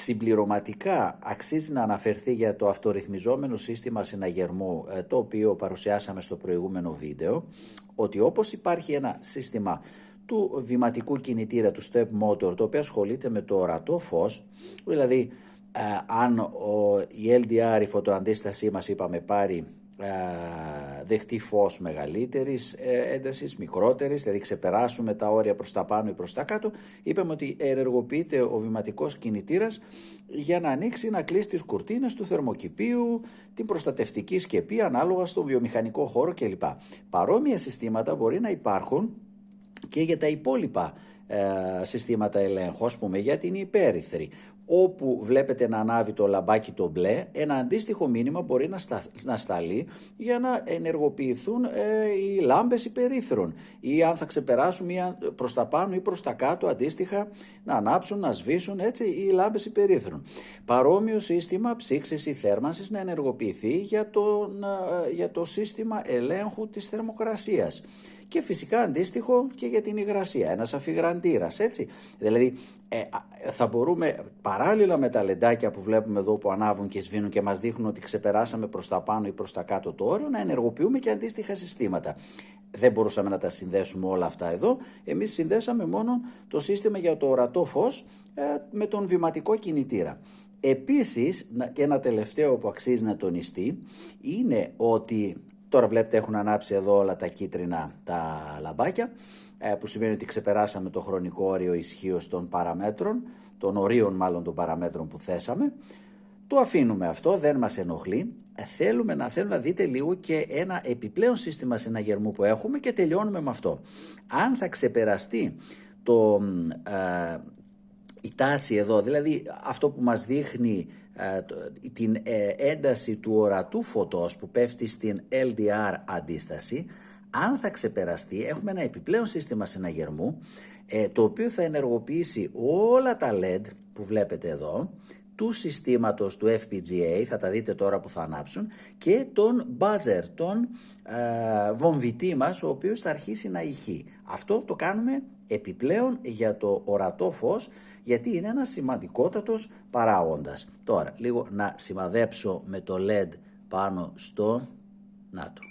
Συμπληρωματικά αξίζει να αναφερθεί για το αυτορυθμιζόμενο σύστημα συναγερμού, το οποίο παρουσιάσαμε στο προηγούμενο βίντεο, ότι όπως υπάρχει ένα σύστημα του βηματικού κινητήρα, του step motor, το οποίο ασχολείται με το ορατό φως, δηλαδή αν η LDR, η φωτοαντίστασή μας, είπαμε, πάρει δεχτεί φως μεγαλύτερης έντασης, μικρότερης, δηλαδή ξεπεράσουμε τα όρια προς τα πάνω ή προς τα κάτω, είπαμε ότι ενεργοποιείται ο βηματικός κινητήρας για να ανοίξει, να κλείσει τις κουρτίνες του θερμοκηπίου, την προστατευτική σκεπή ανάλογα στο βιομηχανικό χώρο κλπ. Παρόμοια συστήματα μπορεί να υπάρχουν και για τα υπόλοιπα συστήματα ελέγχου, ας πούμε για την υπέρυθρη, όπου βλέπετε να ανάβει το λαμπάκι το μπλε, ένα αντίστοιχο μήνυμα μπορεί να σταλεί για να ενεργοποιηθούν οι λάμπες υπερύθρων, ή αν θα ξεπεράσουν προς τα πάνω ή προς τα κάτω, αντίστοιχα να ανάψουν, να σβήσουν έτσι οι λάμπες υπερύθρων. Παρόμοιο σύστημα ψήξης ή θέρμανσης να ενεργοποιηθεί για το σύστημα ελέγχου της θερμοκρασίας. Και φυσικά αντίστοιχο και για την υγρασία, ένας αφιγραντήρας, έτσι. Δηλαδή θα μπορούμε παράλληλα με τα λεντάκια που βλέπουμε εδώ που ανάβουν και σβήνουν και μας δείχνουν ότι ξεπεράσαμε προς τα πάνω ή προς τα κάτω το όριο, να ενεργοποιούμε και αντίστοιχα συστήματα. Δεν μπορούσαμε να τα συνδέσουμε όλα αυτά εδώ, εμείς συνδέσαμε μόνο το σύστημα για το ορατό φως με τον βηματικό κινητήρα. Επίσης, και ένα τελευταίο που αξίζει να τονιστεί, είναι ότι τώρα βλέπετε έχουν ανάψει εδώ όλα τα κίτρινα τα λαμπάκια, που σημαίνει ότι ξεπεράσαμε το χρονικό όριο ισχύως των παραμέτρων, των ορίων μάλλον των παραμέτρων που θέσαμε. Το αφήνουμε αυτό, δεν μας ενοχλεί. Θέλω να δείτε λίγο και ένα επιπλέον σύστημα συναγερμού που έχουμε και τελειώνουμε με αυτό. Αν θα ξεπεραστεί η τάση εδώ, δηλαδή αυτό που μας δείχνει την ένταση του ορατού φωτός που πέφτει στην LDR αντίσταση, αν θα ξεπεραστεί έχουμε ένα επιπλέον σύστημα συναγερμού, το οποίο θα ενεργοποιήσει όλα τα LED που βλέπετε εδώ του συστήματος του FPGA, θα τα δείτε τώρα που θα ανάψουν, και τον buzzer, τον βομβητή μας, ο οποίος θα αρχίσει να ηχεί. Αυτό το κάνουμε επιπλέον για το ορατό φως, γιατί είναι ένας σημαντικότατος παράγοντας. Τώρα λίγο να σημαδέψω με το LED πάνω στο νάτο.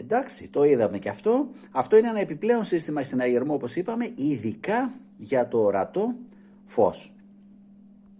Εντάξει, το είδαμε και αυτό. Αυτό είναι ένα επιπλέον σύστημα συναγερμού, όπως είπαμε, ειδικά για το ορατό φως.